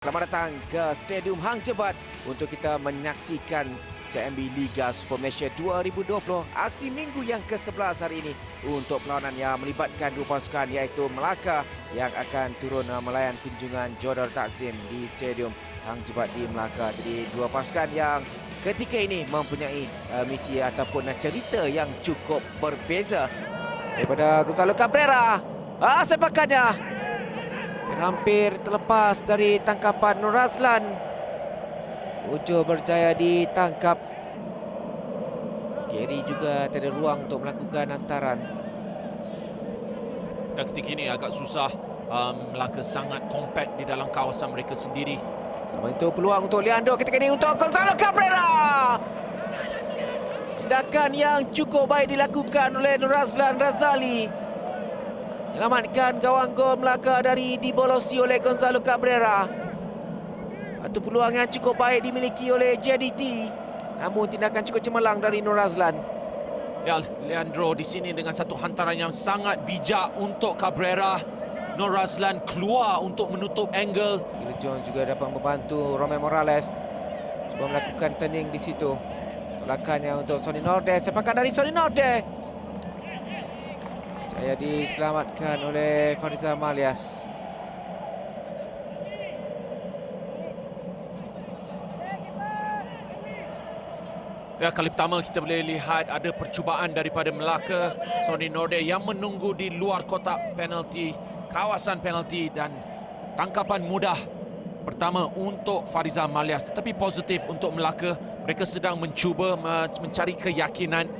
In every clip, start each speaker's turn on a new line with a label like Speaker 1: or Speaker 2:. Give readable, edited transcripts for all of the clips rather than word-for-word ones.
Speaker 1: Selamat datang ke Stadium Hang Jebat untuk kita menyaksikan CMB Liga Super Malaysia 2020 aksi minggu yang ke-11 hari ini untuk perlawanan yang melibatkan dua pasukan iaitu Melaka yang akan turun melayan kunjungan Johor Darul Takzim di Stadium Hang Jebat di Melaka. Jadi dua pasukan yang ketika ini mempunyai misi ataupun cerita yang cukup berbeza. Daripada Gonzalo Cabrera, sepakannya hampir terlepas dari tangkapan Nur Razlan. Ujo berjaya ditangkap. Gary juga tak ada ruang untuk melakukan hantaran.
Speaker 2: Dan ketika ini agak susah. Melaka sangat kompak di dalam kawasan mereka sendiri.
Speaker 1: Sama itu peluang untuk Leandro ketika ini untuk Gonzalo Cabrera. Tindakan yang cukup baik dilakukan oleh Nur Razlan Razali. Menyelamatkan gawang gol Melaka dari dibolosi oleh Gonzalo Cabrera. Satu peluang yang cukup baik dimiliki oleh JDT. Namun tindakan cukup cemerlang dari Nur Razlan.
Speaker 2: Ya, Leandro di sini dengan satu hantaran yang sangat bijak untuk Cabrera. Nur Razlan keluar untuk menutup angle.
Speaker 1: Gila John juga dapat membantu Romel Morales. Cuba melakukan turning di situ. Tolakannya untuk Sonny Norde. Sepakan dari Sonny Norde. Jaya diselamatkan oleh Farizal Malias.
Speaker 2: Ya, kali pertama kita boleh lihat ada percubaan daripada Melaka. Sonny Norde yang menunggu di luar kotak penalti, kawasan penalti, dan tangkapan mudah pertama untuk Farizal Malias. Tetapi positif untuk Melaka. Mereka sedang mencuba mencari keyakinan.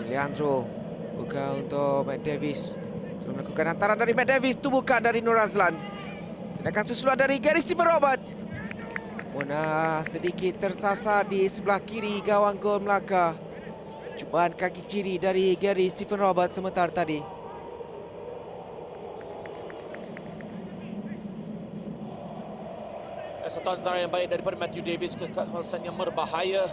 Speaker 1: Leandro buka untuk Matt Davis. Sudah melakukan hantaran dari Matt Davis. Itu bukan dari Nur Razlan. Tindakan susulan dari Gary Stephen Robert. Sedikit tersasar di sebelah kiri gawang gol Melaka. Cubaan kaki kiri dari Gary Stephen Robert sebentar tadi.
Speaker 2: Satu hantaran yang baik daripada Matthew Davis ke kawasan yang berbahaya.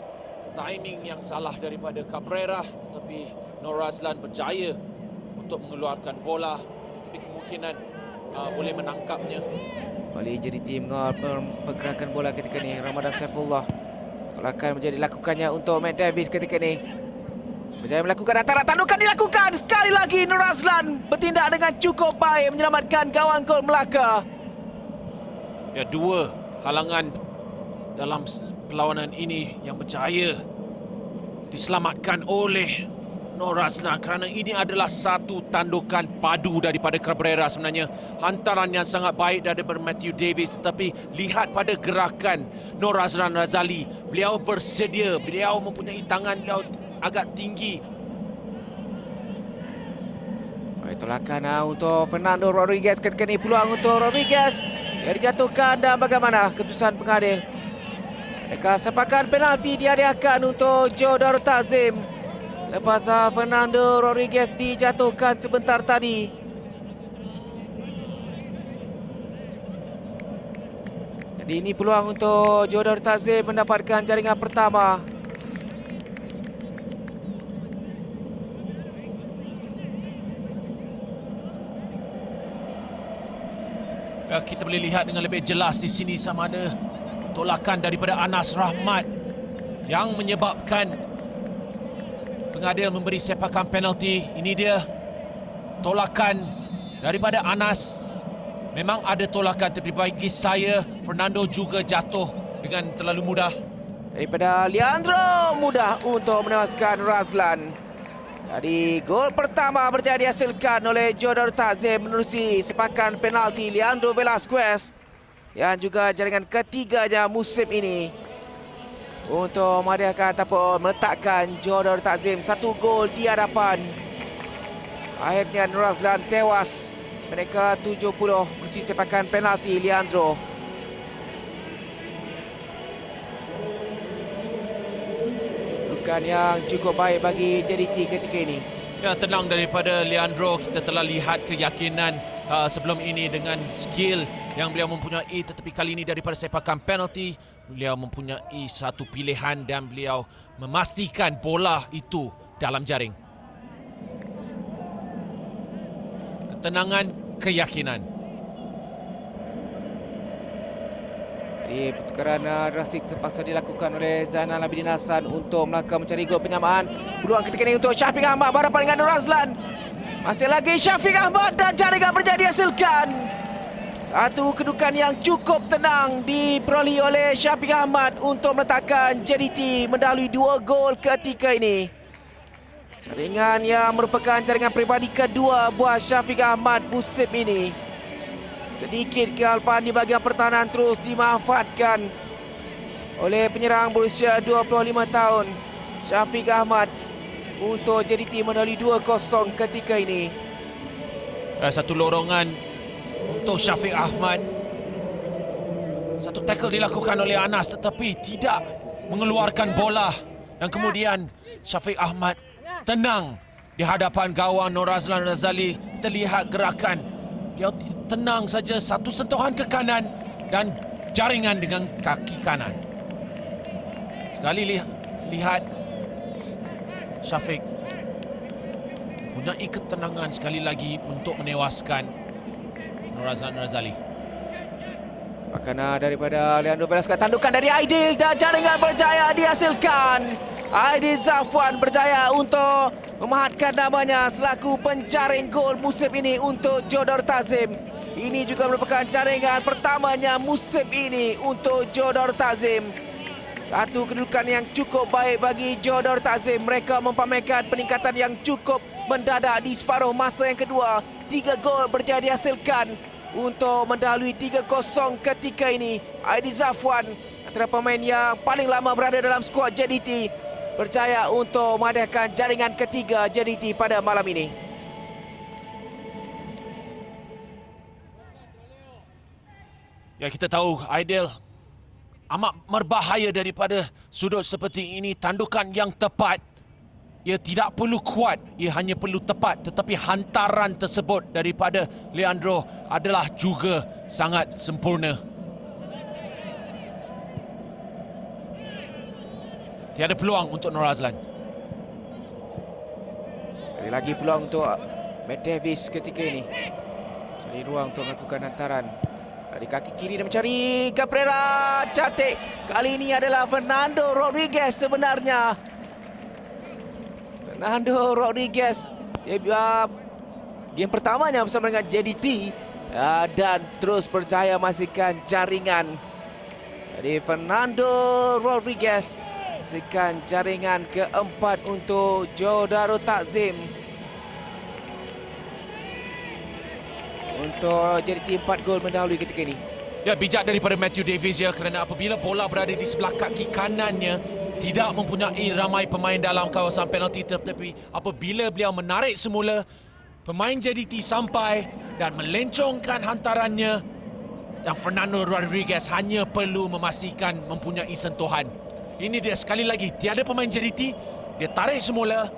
Speaker 2: Timing yang salah daripada Cabrera, tetapi Nur Razlan berjaya untuk mengeluarkan bola. Tapi kemungkinan boleh menangkapnya.
Speaker 1: Kembali JDT mengawal pergerakan bola ketika ini. Ramadan Saifullah. Tolakan menjadi lakukannya untuk Matt Davis ketika ini. Berjaya melakukan hantaran. Tandukan dilakukan. Sekali lagi Nur Razlan bertindak dengan cukup baik menyelamatkan gawang gol Melaka.
Speaker 2: Ya, dua halangan dalam perlawanan ini yang berjaya diselamatkan oleh Nur Razlan kerana ini adalah satu tandukan padu daripada Cabrera sebenarnya. Hantaran yang sangat baik daripada Matthew Davis, tetapi lihat pada gerakan Nur Razlan Razali. Beliau bersedia, beliau mempunyai tangan beliau agak tinggi.
Speaker 1: Tolakan untuk Fernando Rodriguez ketika ini. Peluang untuk Rodriguez yang dijatuhkan dan bagaimana keputusan pengadil. Mereka sepakan penalti dihadiahkan untuk Johor Darul Takzim. Lepas Fernando Rodriguez dijatuhkan sebentar tadi. Jadi ini peluang untuk Johor Darul Takzim mendapatkan jaringan pertama.
Speaker 2: Ya, kita boleh lihat dengan lebih jelas di sini sama ada tolakan daripada Anas Rahmat yang menyebabkan pengadil memberi sepakan penalti. Ini dia tolakan daripada Anas. Memang ada tolakan, tapi bagi saya Fernando juga jatuh dengan terlalu mudah.
Speaker 1: Daripada Leandro, mudah untuk menewaskan Razlan. Jadi gol pertama berjaya dihasilkan oleh Johor Darul Takzim menerusi sepakan penalti Leandro Velasquez yang juga jaringan ketiganya musim ini untuk menghadiahkan ataupun meletakkan Johor Darul Takzim satu gol di hadapan. Akhirnya Nur Razlan tewas. Mereka 70 menerusi sepakan penalti Leandro. Bukan yang cukup baik bagi JDT ketika ini.
Speaker 2: Ya, tenang daripada Leandro. Kita telah lihat keyakinan sebelum ini dengan skill yang beliau mempunyai, tetapi kali ini daripada sepakan penalti beliau mempunyai satu pilihan dan beliau memastikan bola itu dalam jaring. Ketenangan, keyakinan.
Speaker 1: Jadi pertukaran drastik terpaksa dilakukan oleh Zainal Abidin Hassan untuk Melaka mencari gol penyamaan. Peluang ketika ini untuk Syafiq Ahmad berhadapan dengan Nur Azlan. Masih lagi Syafiq Ahmad dan jaringan berjaya dihasilkan. Satu kedudukan yang cukup tenang diperoleh oleh Syafiq Ahmad untuk meletakkan JDT mendahului 2 gol ketika ini. Jaringan yang merupakan jaringan peribadi kedua buat Syafiq Ahmad musim ini. Sedikit kealpaan di bahagian pertahanan terus dimanfaatkan oleh penyerang berusia 25 tahun Syafiq Ahmad untuk JDT mendahului 2-0 ketika ini.
Speaker 2: Satu lorongan untuk Syafiq Ahmad. Satu tackle dilakukan oleh Anas tetapi tidak mengeluarkan bola. Dan kemudian Syafiq Ahmad tenang di hadapan gawang Nur Azlan Razali. Kita lihat gerakan. Dia tenang saja, satu sentuhan ke kanan dan jaringan dengan kaki kanan. Sekali lihat Syafiq mempunyai ketenangan sekali lagi untuk menewaskan Nur Azlan Razali.
Speaker 1: Makanan daripada Leandro Velasquez, tandukan dari Aidil dan jaringan berjaya dihasilkan. Aidil Zafwan berjaya untuk memahatkan namanya selaku penjaring gol musim ini untuk Jodor Tazim. Ini juga merupakan jaringan pertamanya musim ini untuk Jodor Tazim. Satu kedudukan yang cukup baik bagi Jodor Tazim. Mereka mempamerkan peningkatan yang cukup mendadak di separuh masa yang kedua. 3 gol berjaya dihasilkan untuk mendahului 3-0 ketika ini. Aidil Zafwan antara pemain yang paling lama berada dalam skuad JDT berjaya untuk mengadakan jaringan ketiga JDT pada malam ini.
Speaker 2: Ya, kita tahu Aidil amat berbahaya daripada sudut seperti ini. Tandukan yang tepat. Ia tidak perlu kuat, ia hanya perlu tepat. Tetapi hantaran tersebut daripada Leandro adalah juga sangat sempurna. Tiada peluang untuk Nur Azlan.
Speaker 1: Sekali lagi peluang untuk Matt Davis ketika ini. Cari ruang untuk melakukan hantaran. Dari kaki kiri dan mencari Cabrera. Cantik. Kali ini adalah Fernando Rodriguez sebenarnya. Fernando Rodriguez. Game pertamanya bersama dengan JDT. Dan terus berjaya memastikan jaringan. Jadi Fernando Rodriguez memastikan jaringan keempat untuk Jodaro Takzim. Untuk JDT 4 gol mendahului ketika ini.
Speaker 2: Ya, bijak daripada Matthew Davies ya, kerana apabila bola berada di sebelah kaki kanannya, tidak mempunyai ramai pemain dalam kawasan penalti, tetapi apabila beliau menarik semula, pemain JDT sampai dan melencongkan hantarannya, dan Fernando Rodriguez hanya perlu memastikan mempunyai sentuhan. Ini dia sekali lagi, tiada pemain JDT, dia tarik semula,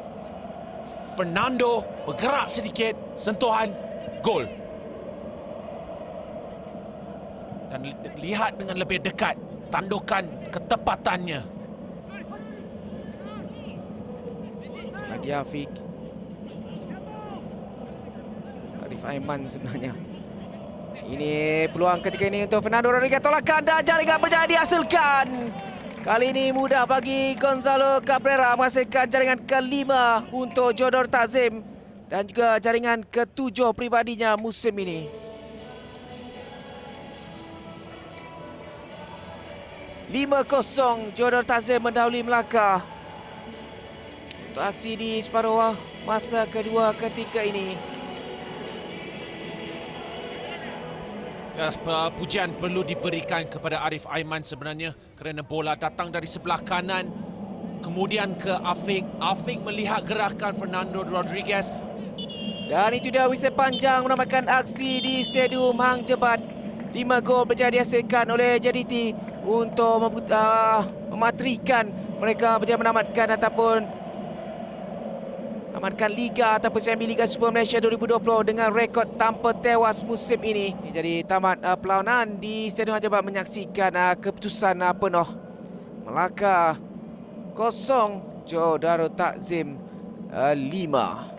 Speaker 2: Fernando bergerak sedikit, sentuhan, gol. Dan lihat dengan lebih dekat tandukan ketepatannya.
Speaker 1: Lagi Afiq. Arif Aiman sebenarnya. Ini peluang ketika ini untuk Fernando Rodriguez, tolakan dan jaringan berjaya dihasilkan. Kali ini mudah bagi Gonzalo Cabrera menghasilkan jaringan kelima untuk Jodor Takzim dan juga jaringan ketujuh pribadinya musim ini. 5-0 Jodor Takzim mendahului Melaka. Untuk aksi di separuh masa kedua ketika ini.
Speaker 2: Ya, pujian perlu diberikan kepada Arif Aiman sebenarnya kerana bola datang dari sebelah kanan kemudian ke Afiq. Afiq melihat gerakan Fernando Rodriguez.
Speaker 1: Dan itu dia whistle panjang menamakan aksi di Stadium Hang Jebat. 5 gol berjaya dihasilkan oleh JDT untuk mematrikan mereka berjaya menamatkan ataupun amankan Liga ataupun CMB Liga Super Malaysia 2020 dengan rekod tanpa tewas musim ini. Jadi tamat perlawanan di Stadium Hang Jebat menyaksikan keputusan penuh. Melaka 0, Jodaro Takzim 5.